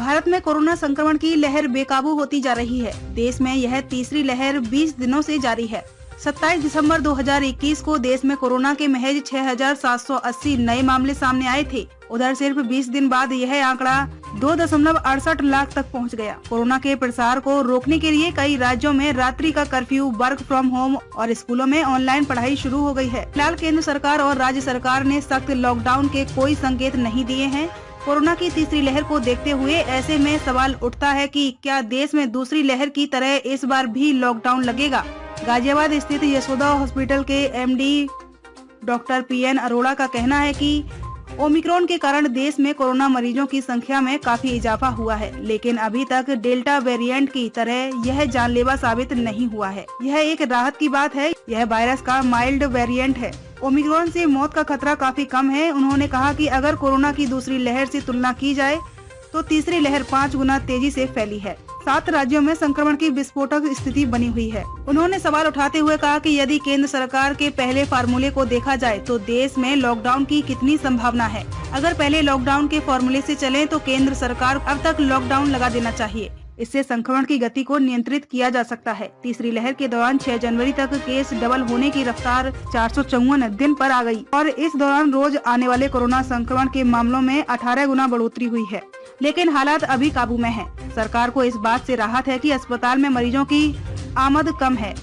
भारत में कोरोना संक्रमण की लहर बेकाबू होती जा रही है। देश में यह तीसरी लहर 20 दिनों से जारी है। 27 दिसंबर 2021 को देश में कोरोना के महज 6,780 नए मामले सामने आए थे। उधर सिर्फ 20 दिन बाद यह आंकड़ा 2.68 लाख तक पहुंच गया। कोरोना के प्रसार को रोकने के लिए कई राज्यों में रात्रि का कर्फ्यू, वर्क फ्रॉम होम और स्कूलों में ऑनलाइन पढ़ाई शुरू हो गई है। फिलहाल केंद्र सरकार और राज्य सरकार ने सख्त लॉकडाउन के कोई संकेत नहीं दिए हैं। कोरोना की तीसरी लहर को देखते हुए ऐसे में सवाल उठता है कि क्या देश में दूसरी लहर की तरह इस बार भी लॉकडाउन लगेगा। गाजियाबाद स्थित यशोदा हॉस्पिटल के एमडी डॉक्टर पीएन अरोड़ा का कहना है कि ओमिक्रॉन के कारण देश में कोरोना मरीजों की संख्या में काफी इजाफा हुआ है, लेकिन अभी तक डेल्टा वेरिएंट की तरह यह जानलेवा साबित नहीं हुआ है। यह एक राहत की बात है। यह वायरस का माइल्ड वेरिएंट है। ओमिक्रॉन से मौत का खतरा काफी कम है। उन्होंने कहा कि अगर कोरोना की दूसरी लहर से तुलना की जाए तो तीसरी लहर 5 गुना तेजी से फैली है। 7 राज्यों में संक्रमण की विस्फोटक स्थिति बनी हुई है। उन्होंने सवाल उठाते हुए कहा कि यदि केंद्र सरकार के पहले फार्मूले को देखा जाए तो देश में लॉकडाउन की कितनी संभावना है। अगर पहले लॉकडाउन के फॉर्मूले से चलें तो केंद्र सरकार अब तक लॉकडाउन लगा देना चाहिए। इससे संक्रमण की गति को नियंत्रित किया जा सकता है। तीसरी लहर के दौरान 6 जनवरी तक केस डबल होने की रफ्तार 454 दिन पर आ गई और इस दौरान रोज आने वाले कोरोना संक्रमण के मामलों में 18 गुना बढ़ोतरी हुई है। लेकिन हालात अभी काबू में हैं। सरकार को इस बात से राहत है कि अस्पताल में मरीजों की आमद कम है।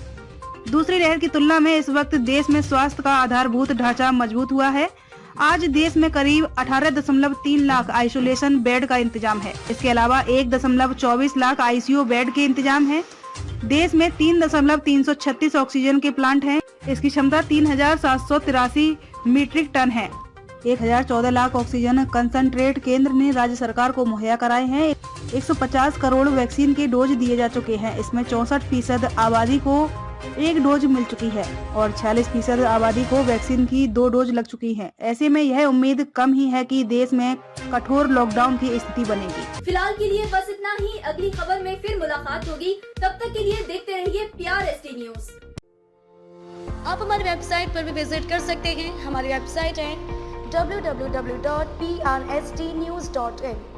दूसरी लहर की तुलना में इस वक्त देश में स्वास्थ्य का आधारभूत ढांचा मजबूत हुआ है। आज देश में करीब 18.3 लाख आइसोलेशन बेड का इंतजाम है। इसके अलावा 1.24 लाख आईसीयू बेड के इंतजाम है। देश में 3.336 ऑक्सीजन के प्लांट हैं। इसकी क्षमता 3,783 मीट्रिक टन है। 1,014 लाख ऑक्सीजन कंसंट्रेट केंद्र ने राज्य सरकार को मुहैया कराए हैं। 150 करोड़ वैक्सीन के डोज दिए जा चुके हैं। इसमें 64% आबादी को 1 डोज मिल चुकी है और 46% आबादी को वैक्सीन की 2 डोज लग चुकी है। ऐसे में यह उम्मीद कम ही है कि देश में कठोर लॉकडाउन की स्थिति बनेगी। फिलहाल के लिए बस इतना ही। अगली खबर में फिर मुलाकात होगी। तब तक के लिए देखते रहिए प्यार एसटी न्यूज। आप हमारी वेबसाइट पर भी विजिट कर सकते हैं। हमारी वेबसाइट है www.prstnews.in।